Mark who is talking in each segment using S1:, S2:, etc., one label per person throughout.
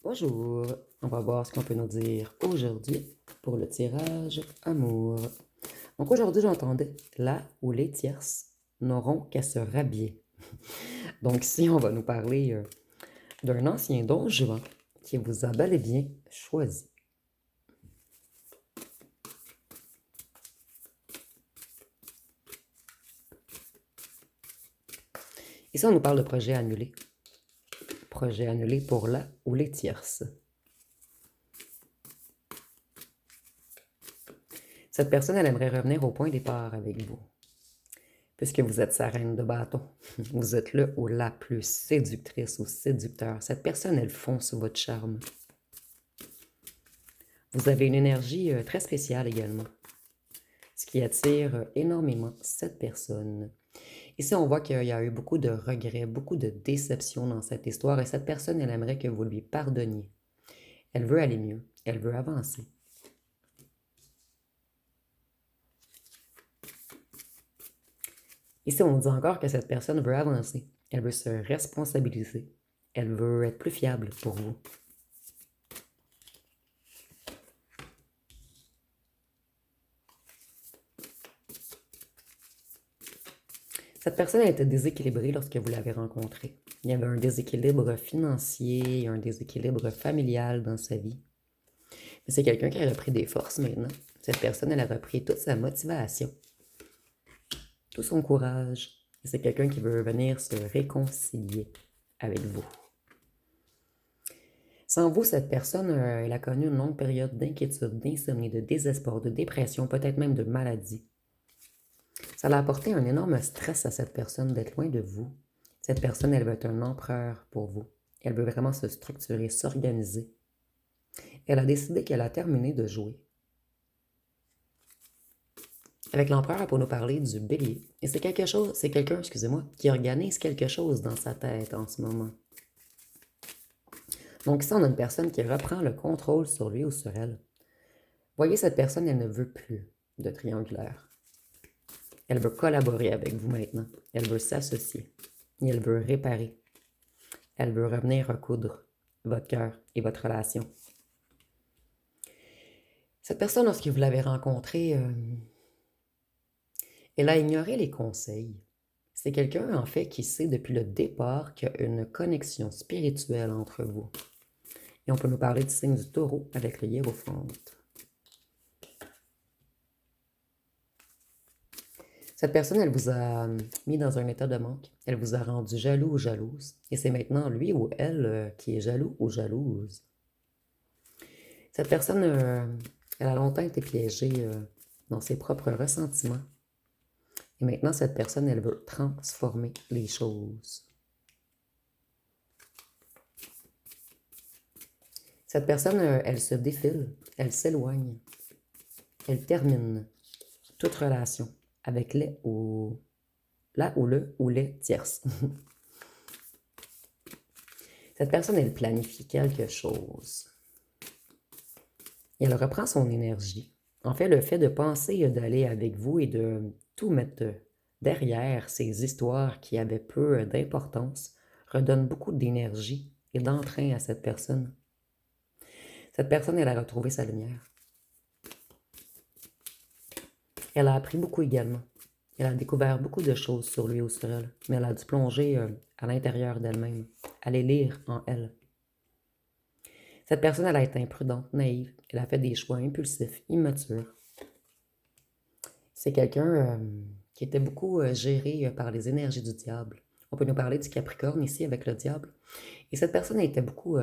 S1: Bonjour, on va voir ce qu'on peut nous dire aujourd'hui pour le tirage amour. Donc aujourd'hui, j'entendais là où les tierces n'auront qu'à se rhabiller. Donc ici, on va nous parler d'un ancien don Juan qui vous a bel et bien choisi. Ici, on nous parle de projet annulé. Projet annulé pour là où les tierces. Cette personne, elle aimerait revenir au point départ avec vous. Puisque vous êtes sa reine de bâton. Vous êtes le ou la plus séductrice ou séducteur. Cette personne, elle fonce sur votre charme. Vous avez une énergie très spéciale également, ce qui attire énormément cette personne. Ici, on voit qu'il y a eu beaucoup de regrets, beaucoup de déceptions dans cette histoire et cette personne, elle aimerait que vous lui pardonniez. Elle veut aller mieux, elle veut avancer. Ici, on dit encore que cette personne veut avancer, elle veut se responsabiliser, elle veut être plus fiable pour vous. Cette personne a été déséquilibrée lorsque vous l'avez rencontrée. Il y avait un déséquilibre financier, un déséquilibre familial dans sa vie. Mais c'est quelqu'un qui a repris des forces maintenant. Cette personne, elle a repris toute sa motivation, tout son courage. Et c'est quelqu'un qui veut venir se réconcilier avec vous. Sans vous, cette personne, elle a connu une longue période d'inquiétude, d'insomnie, de désespoir, de dépression, peut-être même de maladie. Ça a apporté un énorme stress à cette personne d'être loin de vous. Cette personne, elle veut être un empereur pour vous. Elle veut vraiment se structurer, s'organiser. Elle a décidé qu'elle a terminé de jouer. Avec l'empereur, elle peut nous parler du bélier. Et c'est quelqu'un, excusez-moi, qui organise quelque chose dans sa tête en ce moment. Donc ici, on a une personne qui reprend le contrôle sur lui ou sur elle. Voyez, cette personne, elle ne veut plus de triangulaire. Elle veut collaborer avec vous maintenant. Elle veut s'associer. Et elle veut réparer. Elle veut revenir recoudre votre cœur et votre relation. Cette personne, lorsque vous l'avez rencontrée, elle a ignoré les conseils. C'est quelqu'un, en fait, qui sait depuis le départ qu'il y a une connexion spirituelle entre vous. Et on peut nous parler du signe du taureau avec le hiérophante. Cette personne, elle vous a mis dans un état de manque. Elle vous a rendu jaloux ou jalouse. Et c'est maintenant lui ou elle qui est jaloux ou jalouse. Cette personne, elle a longtemps été piégée dans ses propres ressentiments. Et maintenant, cette personne, elle veut transformer les choses. Cette personne, elle se défile, elle s'éloigne, elle termine toute relation avec les ou la ou le ou les tierces. Cette personne, elle planifie quelque chose. Et elle reprend son énergie. En fait, le fait de penser d'aller avec vous et de tout mettre derrière ces histoires qui avaient peu d'importance redonne beaucoup d'énergie et d'entrain à cette personne. Cette personne, elle a retrouvé sa lumière. Elle a appris beaucoup également. Elle a découvert beaucoup de choses sur lui ou sur elle, mais elle a dû plonger à l'intérieur d'elle-même, aller lire en elle. Cette personne, elle a été imprudente, naïve, elle a fait des choix impulsifs, immatures. C'est quelqu'un qui était beaucoup géré par les énergies du diable. On peut nous parler du Capricorne ici avec le diable. Et cette personne était beaucoup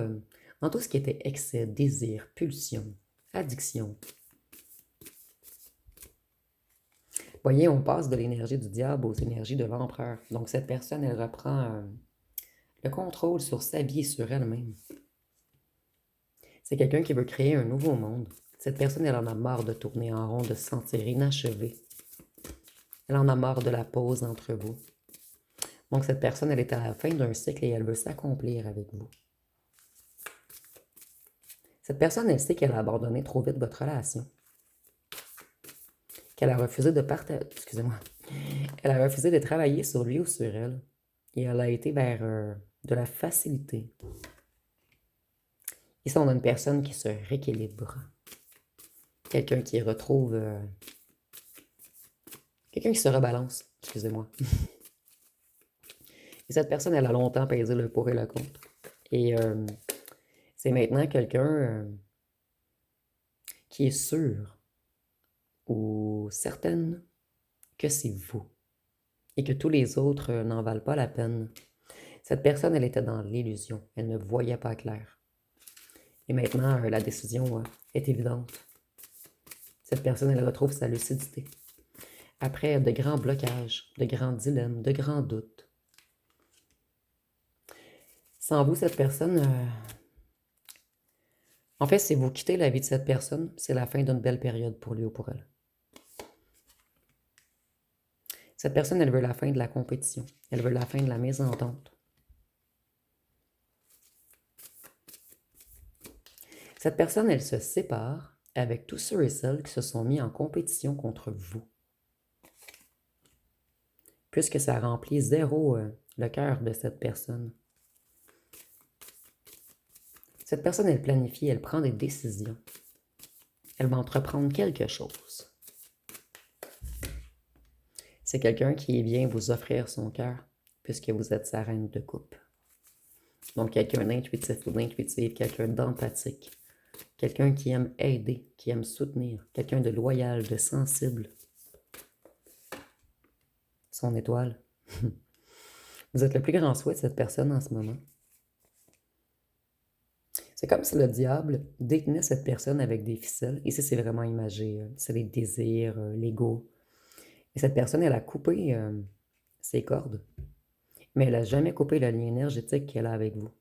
S1: dans tout ce qui était excès, désir, pulsion, addiction. Voyez, on passe de l'énergie du diable aux énergies de l'empereur. Donc cette personne, elle reprend le contrôle sur sa vie et sur elle-même. C'est quelqu'un qui veut créer un nouveau monde. Cette personne, elle en a marre de tourner en rond, de se sentir inachevée. Elle en a marre de la pause entre vous. Donc cette personne, elle est à la fin d'un cycle et elle veut s'accomplir avec vous. Cette personne, elle sait qu'elle a abandonné trop vite votre relation. Qu'elle a refusé de partager... Excusez-moi. Elle a refusé de travailler sur lui ou sur elle. Et elle a été vers de la facilité. Ici, on a une personne qui se rééquilibre. Quelqu'un qui retrouve... quelqu'un qui se rebalance, excusez-moi. Et cette personne, elle a longtemps pesé le pour et le contre. Et c'est maintenant quelqu'un qui est sûr ou certaine que c'est vous et que tous les autres n'en valent pas la peine. Cette personne, elle était dans l'illusion. Elle ne voyait pas clair. Et maintenant, la décision est évidente. Cette personne, elle retrouve sa lucidité. Après de grands blocages, de grands dilemmes, de grands doutes. Sans vous, cette personne... En fait, si vous quittez la vie de cette personne, c'est la fin d'une belle période pour lui ou pour elle. Cette personne, elle veut la fin de la compétition. Elle veut la fin de la mésentente. Cette personne, elle se sépare avec tous ceux et celles qui se sont mis en compétition contre vous. Puisque ça remplit zéro le cœur de cette personne. Cette personne, elle planifie, elle prend des décisions. Elle va entreprendre quelque chose. C'est quelqu'un qui vient vous offrir son cœur, puisque vous êtes sa reine de coupe. Donc, quelqu'un d'intuitif ou d'intuitive, quelqu'un d'empathique, quelqu'un qui aime aider, qui aime soutenir, quelqu'un de loyal, de sensible. Son étoile. Vous êtes le plus grand souhait de cette personne en ce moment. C'est comme si le diable détenait cette personne avec des ficelles. Ici, c'est vraiment imagé. C'est les désirs, l'ego. Et cette personne, elle a coupé ses cordes. Mais elle n'a jamais coupé le lien énergétique qu'elle a avec vous.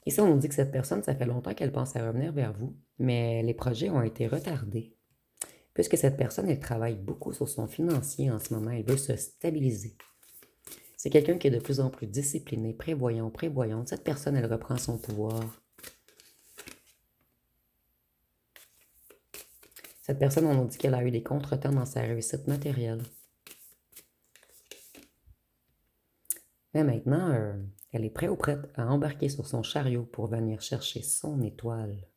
S1: Ici, on nous dit que cette personne, ça fait longtemps qu'elle pense à revenir vers vous, mais les projets ont été retardés. Puisque cette personne, elle travaille beaucoup sur son financier en ce moment. Elle veut se stabiliser. C'est quelqu'un qui est de plus en plus discipliné, prévoyant, prévoyante. Cette personne, elle reprend son pouvoir. Cette personne, on nous dit qu'elle a eu des contretemps dans sa réussite matérielle. Mais maintenant, elle est prête ou prête à embarquer sur son chariot pour venir chercher son étoile.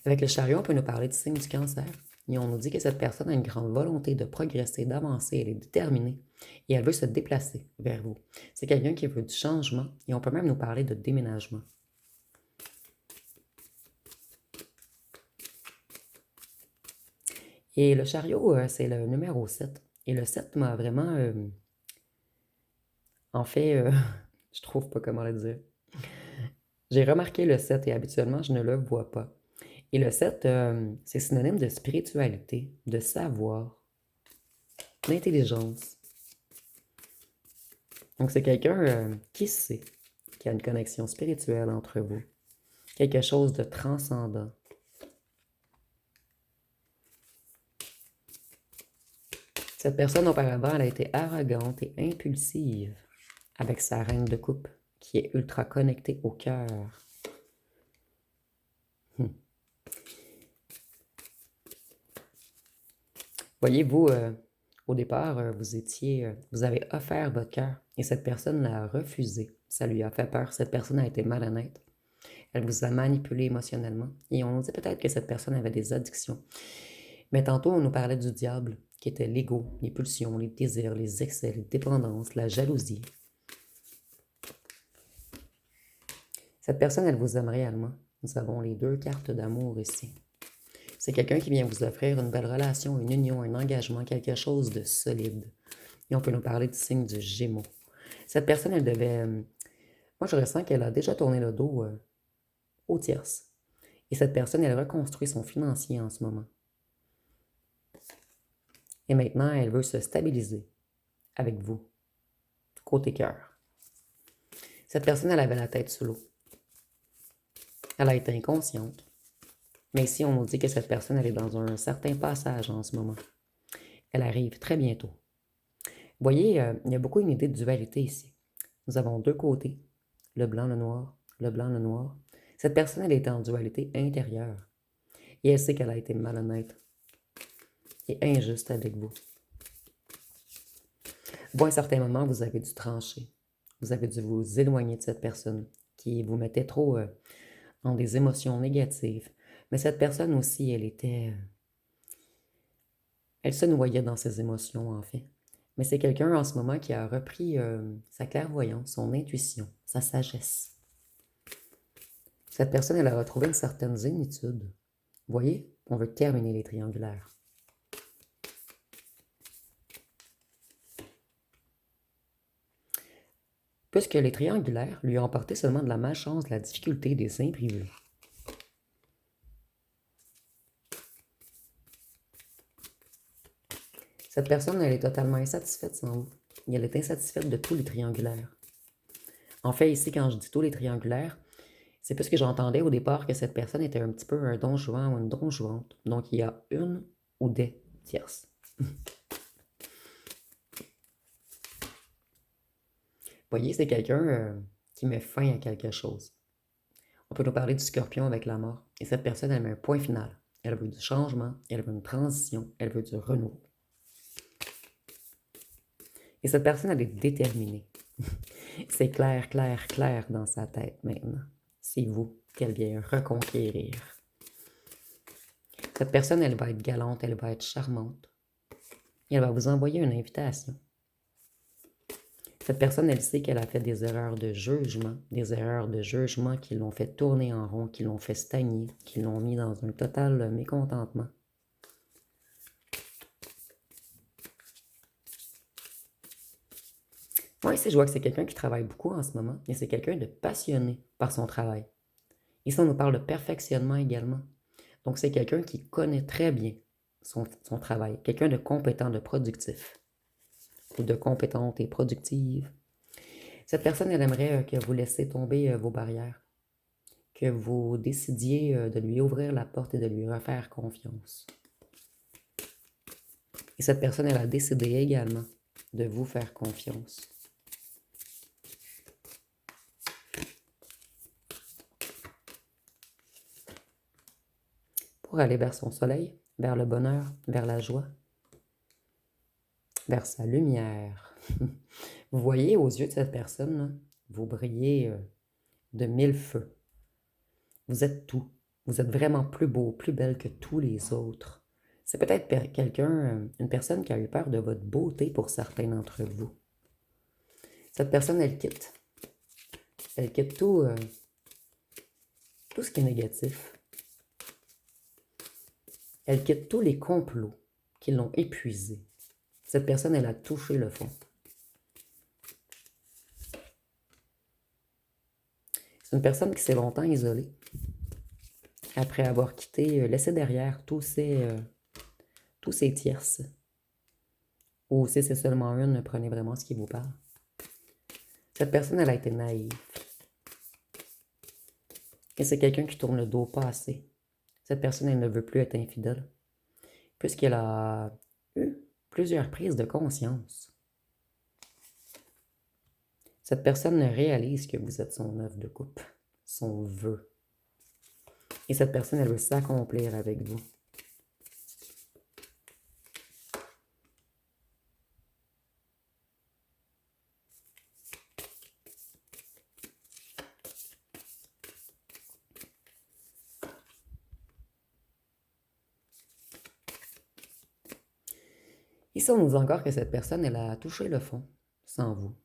S1: Avec le chariot, on peut nous parler du signe du cancer. Et on nous dit que cette personne a une grande volonté de progresser, d'avancer, elle est déterminée et elle veut se déplacer vers vous. C'est quelqu'un qui veut du changement et on peut même nous parler de déménagement. Et le chariot, c'est le numéro 7. Et le 7 m'a vraiment... en fait, je trouve pas comment le dire. J'ai remarqué le 7 et habituellement, je ne le vois pas. Et le 7, c'est synonyme de spiritualité, de savoir, d'intelligence. Donc, c'est quelqu'un qui sait qu'il y a une connexion spirituelle entre vous. Quelque chose de transcendant. Cette personne, auparavant, elle a été arrogante et impulsive avec sa reine de coupe, qui est ultra connectée au cœur. Voyez-vous, au départ, vous avez offert votre cœur et cette personne l'a refusé. Ça lui a fait peur. Cette personne a été malhonnête. Elle vous a manipulé émotionnellement. Et on dit peut-être que cette personne avait des addictions. Mais tantôt, on nous parlait du diable, qui était l'ego, les pulsions, les désirs, les excès, les dépendances, la jalousie. Cette personne, elle vous aime réellement. Nous avons les 2 cartes d'amour ici. C'est quelqu'un qui vient vous offrir une belle relation, une union, un engagement, quelque chose de solide. Et on peut nous parler du signe du Gémeaux. Cette personne, elle devait... moi, je ressens qu'elle a déjà tourné le dos aux tierces. Et cette personne, elle reconstruit son financier en ce moment. Et maintenant, elle veut se stabiliser avec vous, côté cœur. Cette personne, elle avait la tête sous l'eau. Elle a été inconsciente. Mais ici, on nous dit que cette personne, elle est dans un certain passage en ce moment. Elle arrive très bientôt. Vous voyez, il y a beaucoup une idée de dualité ici. Nous avons 2 côtés, le blanc, le noir, le blanc, le noir. Cette personne, elle est en dualité intérieure. Et elle sait qu'elle a été malhonnête et injuste avec vous. Ou à un certain moment, vous avez dû trancher. Vous avez dû vous éloigner de cette personne qui vous mettait trop dans des émotions négatives. Mais cette personne aussi, elle se noyait dans ses émotions, en fait. Mais c'est quelqu'un en ce moment qui a repris sa clairvoyance, son intuition, sa sagesse. Cette personne, elle a retrouvé une certaine zénitude. Vous voyez, on veut terminer les triangulaires. Puisque les triangulaires lui ont apporté seulement de la malchance, de la difficulté, des imprévus. Cette personne, elle est totalement insatisfaite sans vous. Et elle est insatisfaite de tous les triangulaires. En fait, ici, quand je dis tous les triangulaires, c'est plus que j'entendais au départ que cette personne était un petit peu un don juan ou une don juante. Donc, il y a une ou des tierces. Vous voyez, c'est quelqu'un qui met fin à quelque chose. On peut nous parler du scorpion avec la mort. Et cette personne, elle met un point final. Elle veut du changement, elle veut une transition, elle veut du renouveau. Et cette personne, elle est déterminée. C'est clair, clair, clair dans sa tête maintenant. C'est vous qu'elle vient reconquérir. Cette personne, elle va être galante, elle va être charmante. Et elle va vous envoyer une invitation. Cette personne, elle sait qu'elle a fait des erreurs de jugement qui l'ont fait tourner en rond, qui l'ont fait stagner, qui l'ont mis dans un total mécontentement. Moi, ici, je vois que c'est quelqu'un qui travaille beaucoup en ce moment, et c'est quelqu'un de passionné par son travail. Ici, on nous parle de perfectionnement également. Donc, c'est quelqu'un qui connaît très bien son travail, quelqu'un de compétent, de productif, ou de compétente et productive. Cette personne, elle aimerait que vous laissiez tomber vos barrières, que vous décidiez de lui ouvrir la porte et de lui refaire confiance. Et cette personne, elle a décidé également de vous faire confiance. Pour aller vers son soleil, vers le bonheur, vers la joie, vers sa lumière. Vous voyez aux yeux de cette personne, là, vous brillez de mille feux. Vous êtes tout. Vous êtes vraiment plus beau, plus belle que tous les autres. C'est peut-être quelqu'un, une personne qui a eu peur de votre beauté pour certains d'entre vous. Cette personne, elle quitte. Elle quitte tout ce qui est négatif. Elle quitte tous les complots qui l'ont épuisée. Cette personne, elle a touché le fond. C'est une personne qui s'est longtemps isolée. Après avoir quitté, laissé derrière tous ces tierces. Ou si c'est seulement une, prenez vraiment ce qui vous parle. Cette personne, elle a été naïve. Et c'est quelqu'un qui tourne le dos pas assez. Cette personne, elle ne veut plus être infidèle. Puisqu'elle a eu plusieurs prises de conscience. Cette personne réalise que vous êtes son œuvre de coupe, son vœu. Et cette personne, elle veut s'accomplir avec vous. Ici, on nous dit encore que cette personne, elle a touché le fond, sans vous.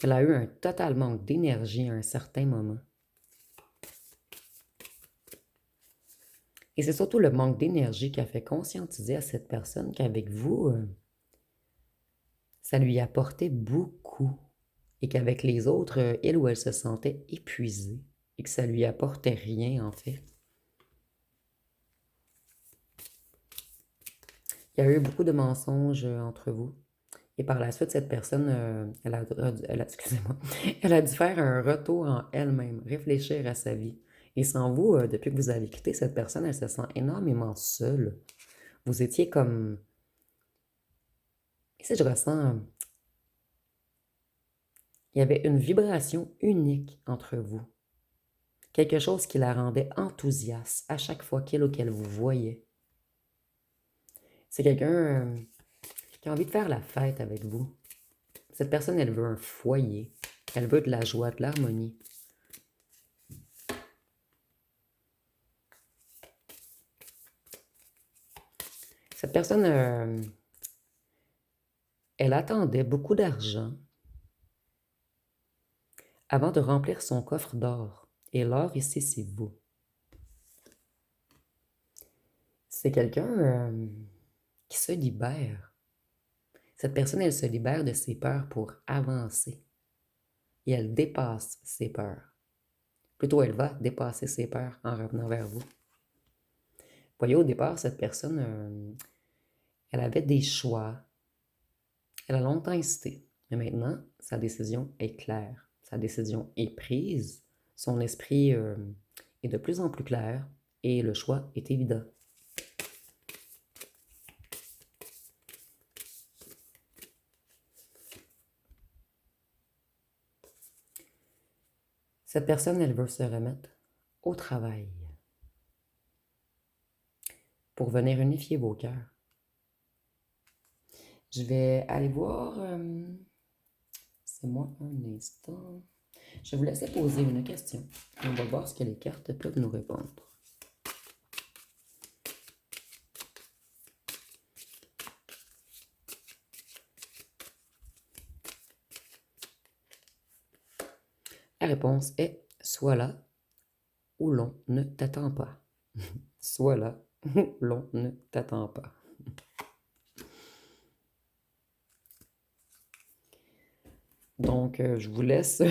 S1: Elle a eu un total manque d'énergie à un certain moment. Et c'est surtout le manque d'énergie qui a fait conscientiser à cette personne qu'avec vous, ça lui apportait beaucoup. Et qu'avec les autres, elle ou elle se sentait épuisée. Et que ça lui apportait rien, en fait. Il y a eu beaucoup de mensonges entre vous. Et par la suite, cette personne, excusez-moi, elle a dû faire un retour en elle-même, réfléchir à sa vie. Et sans vous, depuis que vous avez quitté cette personne, elle se sent énormément seule. Vous étiez comme... Et si je ressens... Il y avait une vibration unique entre vous. Quelque chose qui la rendait enthousiaste à chaque fois qu'il ou qu'elle vous voyait. C'est quelqu'un qui a envie de faire la fête avec vous. Cette personne, elle veut un foyer. Elle veut de la joie, de l'harmonie. Cette personne, elle attendait beaucoup d'argent avant de remplir son coffre d'or. Et l'or ici, c'est vous. C'est quelqu'un qui se libère. Cette personne, elle se libère de ses peurs pour avancer. Et elle dépasse ses peurs. Plutôt, elle va dépasser ses peurs en revenant vers vous. Vous voyez, au départ, cette personne, elle avait des choix. Elle a longtemps hésité. Mais maintenant, sa décision est claire. Sa décision est prise. Son esprit est de plus en plus clair. Et le choix est évident. Cette personne, elle veut se remettre au travail pour venir unifier vos cœurs. Je vais aller voir... c'est moi un instant. Je vais vous laisser poser une question. On va voir ce que les cartes peuvent nous répondre. La réponse est soit là ou l'on ne t'attend pas. Soit là ou l'on ne t'attend pas. Donc, je vous laisse.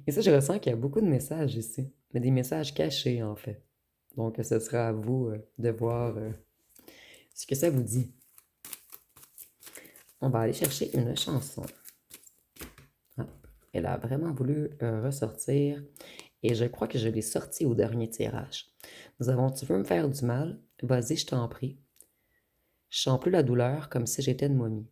S1: Et ça, je ressens qu'il y a beaucoup de messages ici, mais des messages cachés en fait. Donc, ce sera à vous de voir ce que ça vous dit. On va aller chercher une chanson. Ah, elle a vraiment voulu ressortir et je crois que je l'ai sortie au dernier tirage. Nous avons Tu veux me faire du mal? Vas-y, je t'en prie. Je sens plus la douleur comme si j'étais une momie.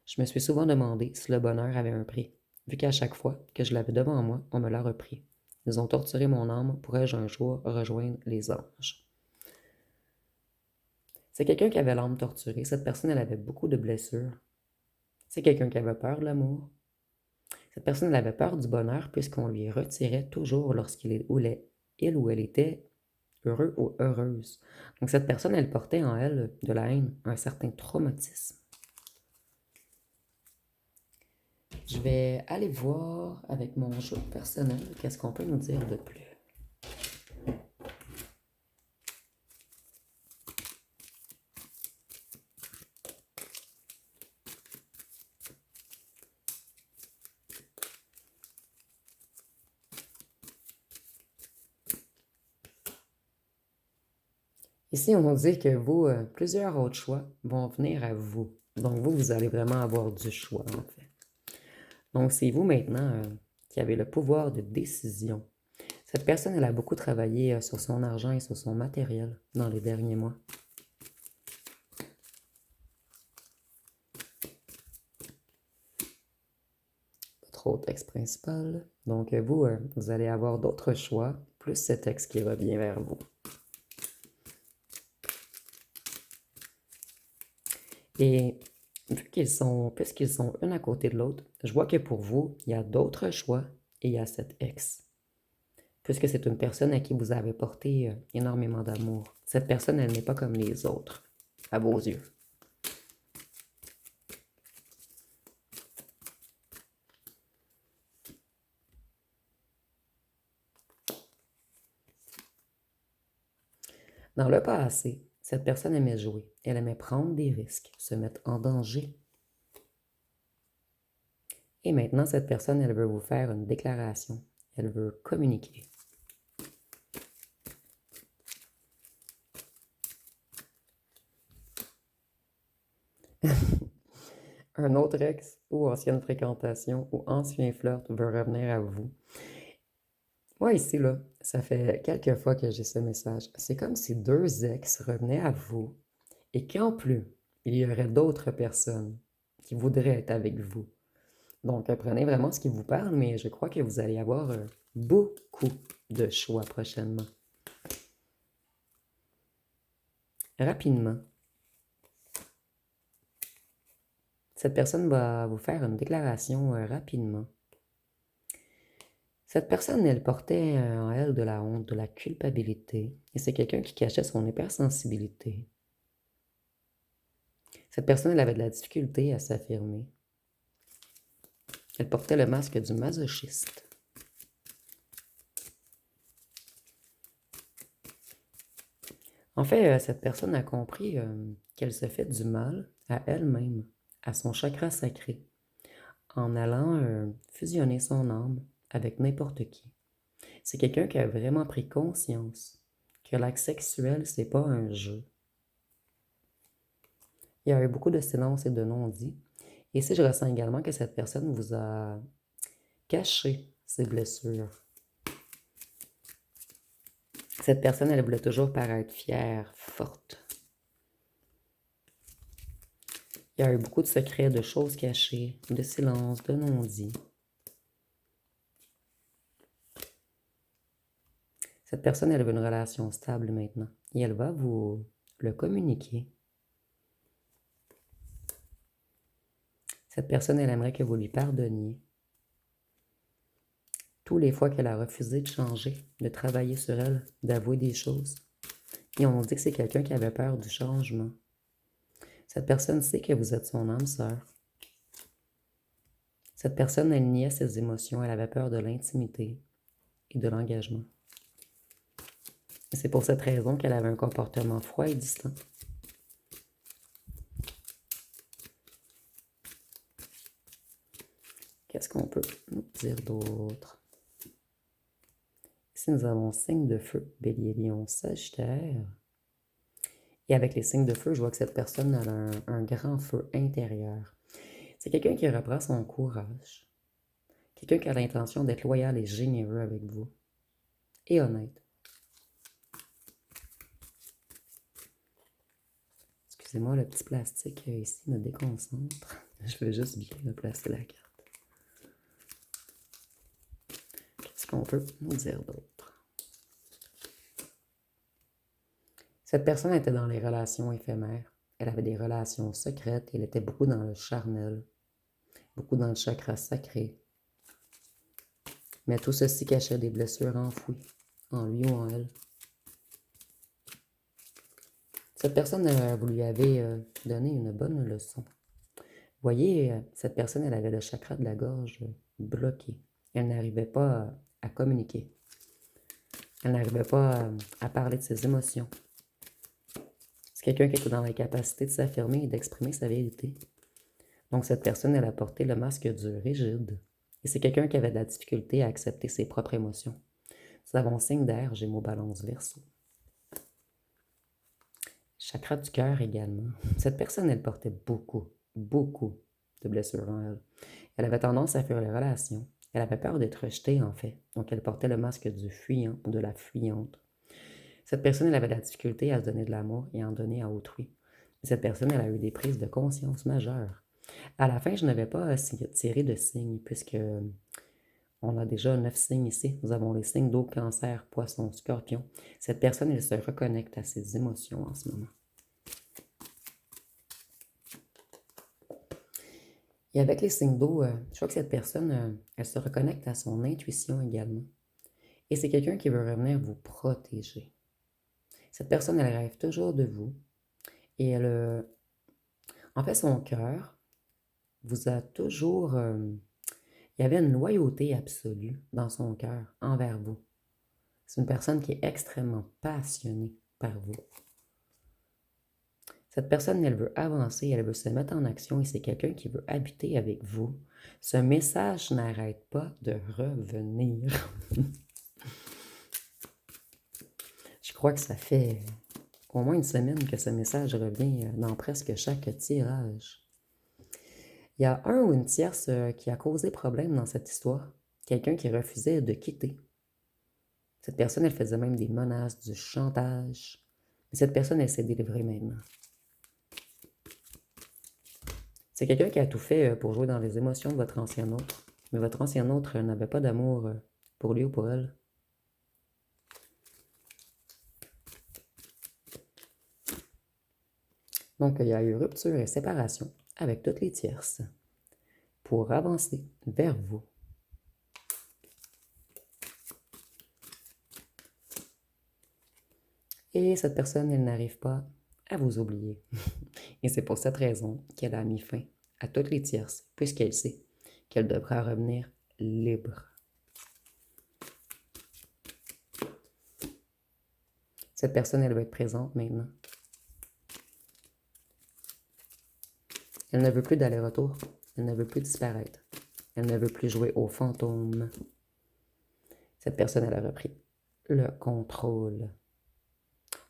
S1: Je me suis souvent demandé si le bonheur avait un prix, vu qu'à chaque fois que je l'avais devant moi, on me l'a repris. Ils ont torturé mon âme, pourrais-je un jour rejoindre les anges? C'est quelqu'un qui avait l'âme torturée. Cette personne, elle avait beaucoup de blessures. C'est quelqu'un qui avait peur de l'amour. Cette personne, elle avait peur du bonheur puisqu'on lui retirait toujours lorsqu'il il ou elle était heureux ou heureuse. Donc cette personne, elle portait en elle de la haine, un certain traumatisme. Je vais aller voir avec mon jeu personnel qu'est-ce qu'on peut nous dire de plus. Ici, on dit que vous, plusieurs autres choix vont venir à vous. Donc vous, vous allez vraiment avoir du choix en fait. Donc c'est vous maintenant qui avez le pouvoir de décision. Cette personne, elle a beaucoup travaillé sur son argent et sur son matériel dans les derniers mois. Votre autre texte principal. Donc vous, vous allez avoir d'autres choix, plus ce texte qui revient vers vous. Et puisqu'ils sont un à côté de l'autre, je vois que pour vous, il y a d'autres choix et il y a cet ex. Puisque c'est une personne à qui vous avez porté énormément d'amour. Cette personne, elle n'est pas comme les autres, à vos yeux. Dans le passé, cette personne aimait jouer. Elle aimait prendre des risques, se mettre en danger. Et maintenant, cette personne, elle veut vous faire une déclaration. Elle veut communiquer. Un autre ex ou ancienne fréquentation ou ancien flirt veut revenir à vous. Moi, ici, là, ça fait quelques fois que j'ai ce message. C'est comme si deux ex revenaient à vous et qu'en plus, il y aurait d'autres personnes qui voudraient être avec vous. Donc, prenez vraiment ce qui vous parle, mais je crois que vous allez avoir beaucoup de choix prochainement. Rapidement. Cette personne va vous faire une déclaration rapidement. Cette personne, elle portait en elle de la honte, de la culpabilité, et c'est quelqu'un qui cachait son hypersensibilité. Cette personne, elle avait de la difficulté à s'affirmer. Elle portait le masque du masochiste. En fait, cette personne a compris qu'elle se fait du mal à elle-même, à son chakra sacré, en allant fusionner son âme avec n'importe qui. C'est quelqu'un qui a vraiment pris conscience que l'acte sexuel, c'est pas un jeu. Il y a eu beaucoup de silence et de non-dits. Et ici, je ressens également que cette personne vous a caché ses blessures. Cette personne, elle voulait toujours paraître fière, forte. Il y a eu beaucoup de secrets, de choses cachées, de silence, de non-dits. Cette personne, elle veut une relation stable maintenant. Et elle va vous le communiquer. Cette personne, elle aimerait que vous lui pardonniez. Tous les fois qu'elle a refusé de changer, de travailler sur elle, d'avouer des choses. Et on dit que c'est quelqu'un qui avait peur du changement. Cette personne sait que vous êtes son âme sœur. Cette personne, elle niait ses émotions, elle avait peur de l'intimité et de l'engagement. Et c'est pour cette raison qu'elle avait un comportement froid et distant. Qu'est-ce qu'on peut nous dire d'autre? Ici, nous avons signe de feu, Bélier, Lion, Sagittaire. Et avec les signes de feu, je vois que cette personne a un grand feu intérieur. C'est quelqu'un qui reprend son courage. Quelqu'un qui a l'intention d'être loyal et généreux avec vous. Et honnête. Excusez-moi, le petit plastique ici me déconcentre. Je veux juste bien me placer la carte. Qu'est-ce qu'on peut nous dire d'autre? Cette personne était dans les relations éphémères. Elle avait des relations secrètes. Elle était beaucoup dans le charnel. Beaucoup dans le chakra sacré. Mais tout ceci cachait des blessures enfouies, en lui ou en elle. Cette personne, vous lui avez donné une bonne leçon. Voyez, cette personne, elle avait le chakra de la gorge bloqué. Elle n'arrivait pas à communiquer. Elle n'arrivait pas à parler de ses émotions. C'est quelqu'un qui était dans la capacité de s'affirmer et d'exprimer sa vérité. Donc cette personne, elle a porté le masque du rigide. Et c'est quelqu'un qui avait de la difficulté à accepter ses propres émotions. Nous avons signe d'air, Gémeaux, Balance, Verseau. Chakra du cœur également. Cette personne, elle portait beaucoup de blessures en elle. Elle avait tendance à fuir les relations. Elle avait peur d'être rejetée, en fait. Donc, elle portait le masque du fuyant ou de la fuyante. Cette personne, elle avait de la difficulté à se donner de l'amour et à en donner à autrui. Cette personne, elle a eu des prises de conscience majeures. À la fin, je n'avais pas tiré de signes, puisque on a déjà 9 signes ici. Nous avons les signes d'eau, cancer, poisson, scorpion. Cette personne, elle se reconnecte à ses émotions en ce moment. Et avec les signes d'eau, je vois que cette personne, elle se reconnecte à son intuition également. Et c'est quelqu'un qui veut revenir vous protéger. Cette personne, elle rêve toujours de vous. Et elle, en fait, son cœur vous a toujours... il y avait une loyauté absolue dans son cœur envers vous. C'est une personne qui est extrêmement passionnée par vous. Cette personne, elle veut avancer, elle veut se mettre en action et c'est quelqu'un qui veut habiter avec vous. Ce message n'arrête pas de revenir. Je crois que ça fait au moins une semaine que ce message revient dans presque chaque tirage. Il y a un ou une tierce qui a causé problème dans cette histoire. Quelqu'un qui refusait de quitter. Cette personne, elle faisait même des menaces, du chantage. Mais cette personne, elle s'est délivrée maintenant. C'est quelqu'un qui a tout fait pour jouer dans les émotions de votre ancien autre. Mais votre ancien autre n'avait pas d'amour pour lui ou pour elle. Donc, il y a eu rupture et séparation. avec toutes les tierces pour avancer vers vous. Et cette personne, elle n'arrive pas à vous oublier. Et c'est pour cette raison qu'elle a mis fin à toutes les tierces, puisqu'elle sait qu'elle devra revenir libre. Cette personne, elle va être présente maintenant. Elle ne veut plus d'aller-retour. Elle ne veut plus disparaître. Elle ne veut plus jouer au fantôme. Cette personne, elle a repris le contrôle.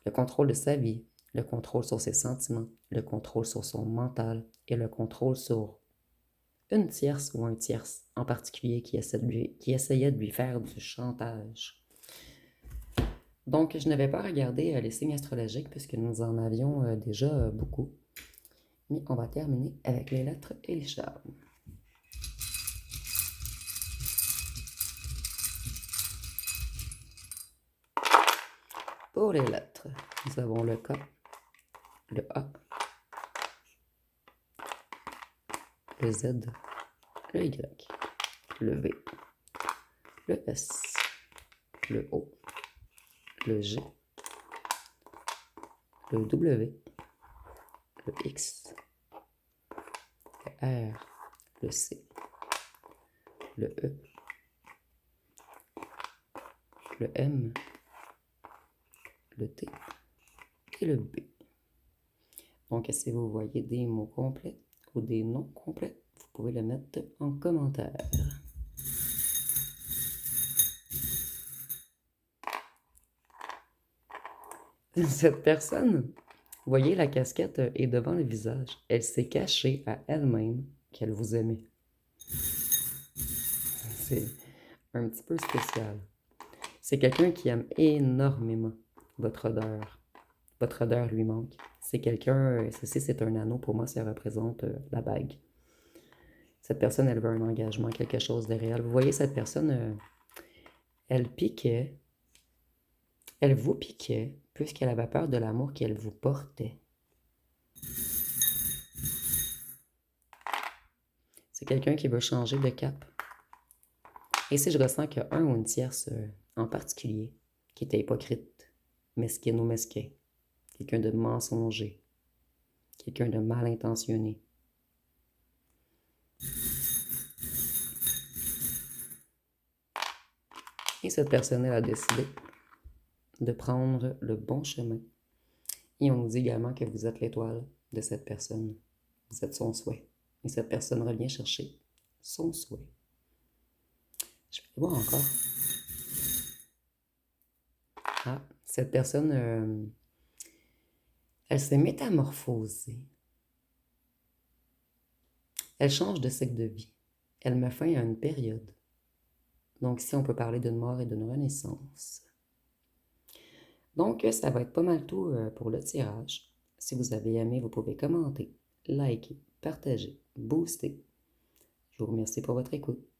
S1: Le contrôle de sa vie, le contrôle sur ses sentiments, le contrôle sur son mental et le contrôle sur une tierce ou un tierce en particulier qui essayait de lui faire du chantage. Donc, je n'avais pas regardé les signes astrologiques puisque nous en avions déjà beaucoup. Mais on va terminer avec les lettres et les charmes. Pour les lettres, nous avons le K, le A, le Z, le Y, le V, le S, le O, le G, le W, le X, le R, le C, le E, le M, le T et le B. Donc, si vous voyez des mots complets ou des noms complets, vous pouvez le mettre en commentaire. Cette personne, vous voyez, la casquette est devant le visage. Elle s'est cachée à elle-même qu'elle vous aimait. C'est un petit peu spécial. C'est quelqu'un qui aime énormément votre odeur. Votre odeur lui manque. C'est quelqu'un, ceci c'est un anneau, pour moi ça représente la bague. Cette personne, elle veut un engagement, quelque chose de réel. Vous voyez, cette personne, elle piquait, elle vous piquait, puisqu'elle avait peur de l'amour qu'elle vous portait. C'est quelqu'un qui veut changer de cap. Et si je ressens qu'il y a un ou une tierce en particulier qui était hypocrite, mesquine ou mesquin, quelqu'un de mensonger, quelqu'un de mal intentionné. Et cette personne, elle a décidé de prendre le bon chemin. Et on nous dit également que vous êtes l'étoile de cette personne. Vous êtes son souhait. Et cette personne revient chercher son souhait. Je vais le voir encore. Ah, cette personne, elle s'est métamorphosée. Elle change de cycle de vie. Elle met fin à une période. Donc ici, on peut parler d'une mort et d'une renaissance. Donc, ça va être pas mal tout pour le tirage. Si vous avez aimé, vous pouvez commenter, liker, partager, booster. Je vous remercie pour votre écoute.